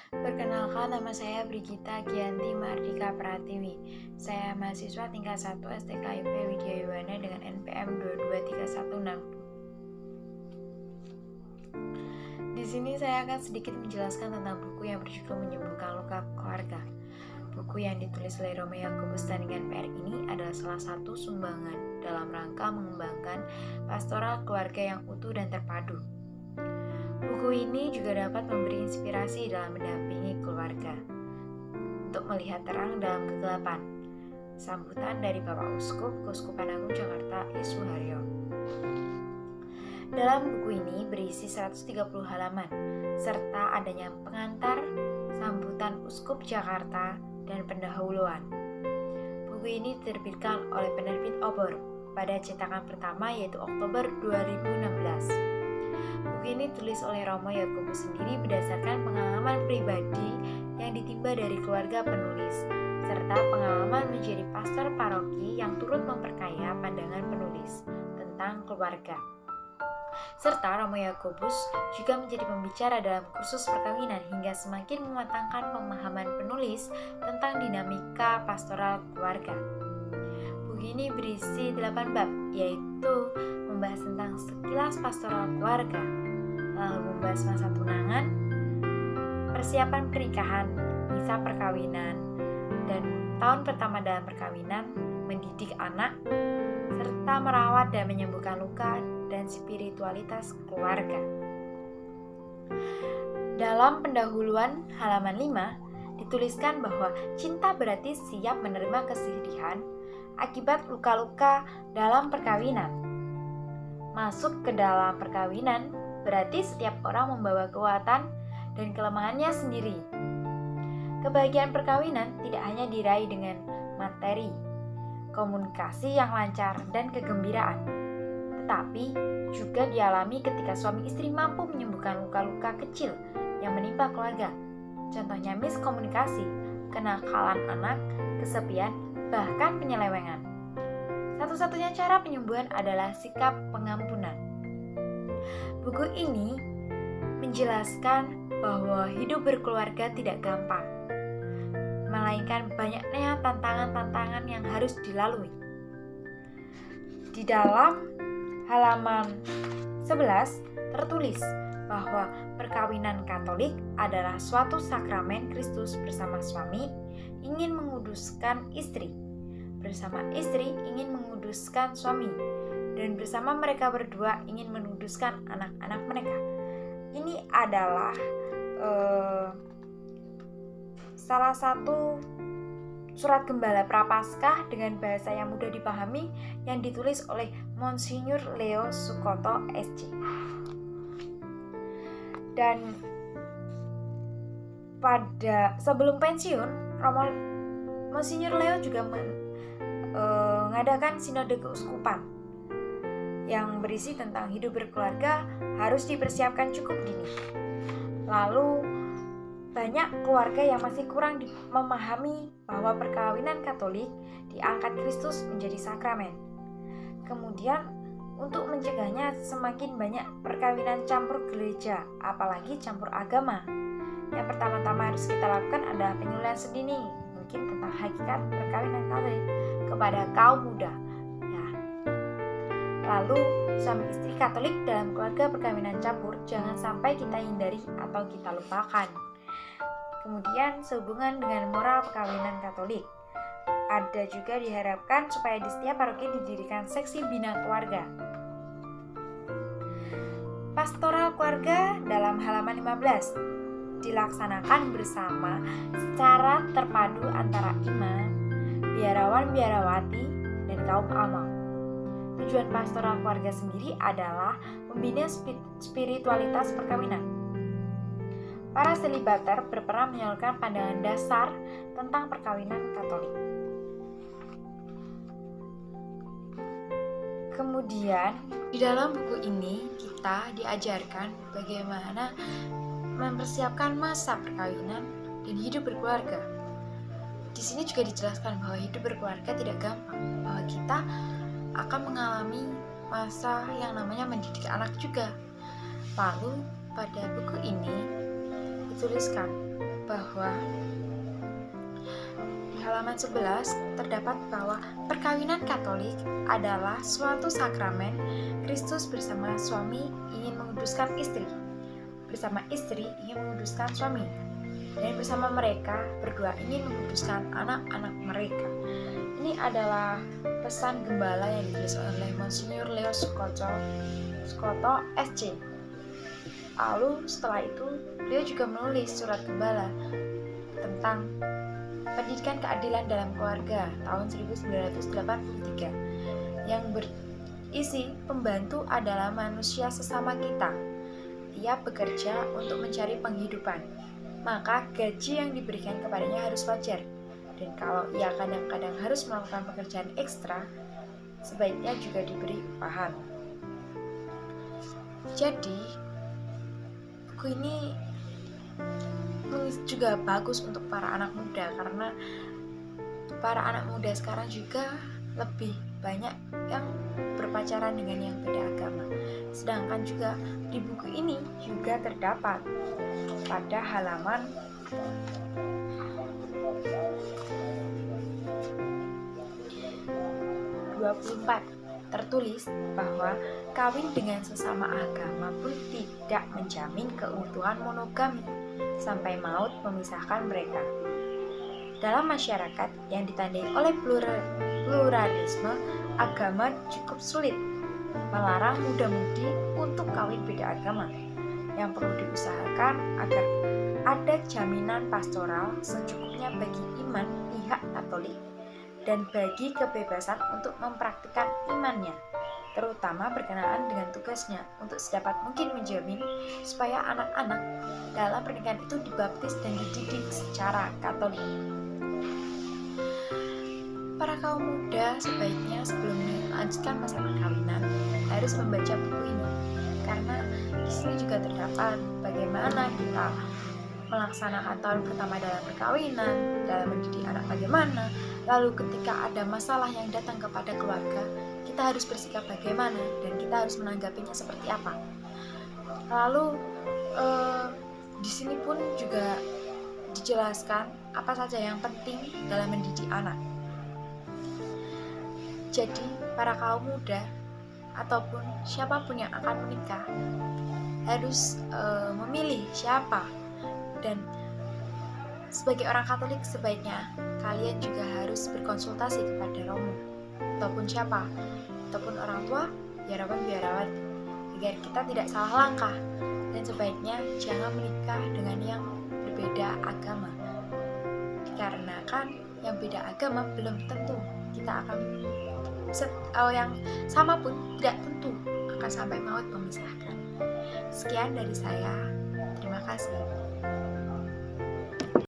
Perkenalkan, nama saya Brigita Gianti Mardika Pratiwi. Saya mahasiswa tingkat 1 STKIP Widya Yuwana dengan NPM 223160. Di sini saya akan sedikit menjelaskan tentang buku yang berjudul Menyembuhkan Luka Keluarga. Buku yang ditulis oleh Roma Yakobus Tandingan PR ini adalah salah satu sumbangan dalam rangka mengembangkan pastoral keluarga yang utuh dan terpadu. Buku ini juga dapat memberi inspirasi dalam mendampingi keluarga untuk melihat terang dalam kegelapan. Sambutan dari Bapak Uskup, Keuskupan Agung Jakarta I. Suharyo. Dalam buku ini berisi 130 halaman, serta adanya pengantar, sambutan Uskup Jakarta, dan pendahuluan. Buku ini diterbitkan oleh penerbit Obor pada cetakan pertama yaitu Oktober 2016. Buku ini ditulis oleh Romo Yakobus sendiri berdasarkan pengalaman pribadi yang ditimba dari keluarga penulis, serta pengalaman menjadi pastor paroki yang turut memperkaya pandangan penulis tentang keluarga. Serta Romo Yakobus juga menjadi pembicara dalam kursus perkawinan hingga semakin mematangkan pemahaman penulis tentang dinamika pastoral keluarga. Buku ini berisi 8 bab, yaitu membahas tentang sekilas pastoral keluarga, lalu membahas masa tunangan, persiapan pernikahan, misa perkawinan, dan tahun pertama dalam perkawinan, mendidik anak, serta merawat dan menyembuhkan luka dan spiritualitas keluarga. Dalam pendahuluan halaman 5 dituliskan bahwa cinta berarti siap menerima kesedihan akibat luka-luka dalam perkawinan. Masuk ke dalam perkawinan berarti setiap orang membawa kekuatan dan kelemahannya sendiri. Kebahagiaan perkawinan tidak hanya diraih dengan materi, komunikasi yang lancar, dan kegembiraan, tetapi juga dialami ketika suami istri mampu menyembuhkan luka-luka kecil yang menimpa keluarga. Contohnya miskomunikasi, kenakalan anak, kesepian, bahkan penyelewengan. Satu-satunya cara penyembuhan adalah sikap pengampunan. Buku ini menjelaskan bahwa hidup berkeluarga tidak gampang, melainkan banyaknya tantangan-tantangan yang harus dilalui. Di dalam halaman 11 tertulis bahwa perkawinan Katolik adalah suatu sakramen Kristus bersama suami ingin menguduskan istri, bersama istri ingin menguduskan suami, dan bersama mereka berdua ingin menguduskan anak-anak mereka. Ini adalah salah satu surat gembala Prapaskah dengan bahasa yang mudah dipahami yang ditulis oleh Monsinyur Leo Sukoto SC. Dan pada sebelum pensiun, Monsinyur Leo juga mengadakan sinode keuskupan yang berisi tentang hidup berkeluarga harus dipersiapkan cukup dini. Lalu banyak keluarga yang masih kurang memahami bahwa perkawinan Katolik diangkat Kristus menjadi sakramen. Kemudian untuk mencegahnya semakin banyak perkawinan campur gereja, apalagi campur agama. Yang pertama-tama harus kita lakukan adalah penyuluhan sedini, mungkin tentang hakikat perkawinan Katolik kepada kaum muda. Ya. Lalu suami istri Katolik dalam keluarga perkawinan campur jangan sampai kita hindari atau kita lupakan. Kemudian sehubungan dengan moral perkawinan Katolik, ada juga diharapkan supaya di setiap paroki didirikan seksi bina keluarga. Pastoral keluarga dalam halaman 15 dilaksanakan bersama secara terpadu antara imam, biarawan-biarawati, dan kaum awam. Tujuan pastoral keluarga sendiri adalah membina spiritualitas perkawinan. Para selibater berperan menyalurkan pandangan dasar tentang perkawinan Katolik. Kemudian, di dalam buku ini kita diajarkan bagaimana mempersiapkan masa perkawinan dan hidup berkeluarga. Di sini juga dijelaskan bahwa hidup berkeluarga tidak gampang, bahwa kita akan mengalami masa yang namanya mendidik anak juga. Lalu pada buku ini dituliskan bahwa di halaman 11 terdapat bahwa perkawinan Katolik adalah suatu sakramen. Kristus bersama suami ingin menguduskan istri, bersama istri ingin menguduskan suami, dan bersama mereka berdua ingin menguduskan anak-anak mereka. Ini adalah pesan gembala yang ditulis oleh Monsinyur Leo Sukoto SC. Lalu setelah itu beliau juga menulis surat gembala tentang pendidikan keadilan dalam keluarga tahun 1983 yang berisi pembantu adalah manusia sesama kita. Ia bekerja untuk mencari penghidupan, maka gaji yang diberikan kepadanya harus wajar. Dan kalau ia kadang-kadang harus melakukan pekerjaan ekstra, sebaiknya juga diberi upahan. Jadi, buku ini juga bagus untuk para anak muda, karena para anak muda sekarang juga lebih banyak yang berpacaran dengan yang beda agama. Sedangkan juga di buku ini juga terdapat pada halaman 24 tertulis bahwa kawin dengan sesama agama pun tidak menjamin keutuhan monogami sampai maut memisahkan mereka. Dalam masyarakat yang ditandai oleh pluralisme agama, cukup sulit melarang muda-mudi untuk kawin beda agama. Yang perlu diusahakan agar ada jaminan pastoral secukupnya bagi iman pihak Katolik dan bagi kebebasan untuk mempraktikkan imannya, terutama berkenaan dengan tugasnya untuk sedapat mungkin menjamin supaya anak-anak dalam pernikahan itu dibaptis dan dididik secara Katolik. Para kaum muda sebaiknya sebelum melanjutkan masa perkawinan harus membaca buku ini, karena di sini juga terdapat bagaimana kita melaksanakan tahun pertama dalam perkawinan, dalam mendidik anak bagaimana, lalu ketika ada masalah yang datang kepada keluarga, kita harus bersikap bagaimana dan kita harus menanggapinya seperti apa. Lalu di sini pun juga dijelaskan apa saja yang penting dalam mendidik anak. Jadi para kaum muda ataupun siapapun yang akan menikah harus memilih siapa. Dan sebagai orang Katolik sebaiknya kalian juga harus berkonsultasi kepada romo ataupun siapa, ataupun orang tua, biarawan, agar kita tidak salah langkah. Dan sebaiknya jangan menikah dengan yang berbeda agama, karena kan yang beda agama belum tentu kita akan yang sama pun tidak tentu akan sampai maut memisahkan. Sekian dari saya, terima kasih.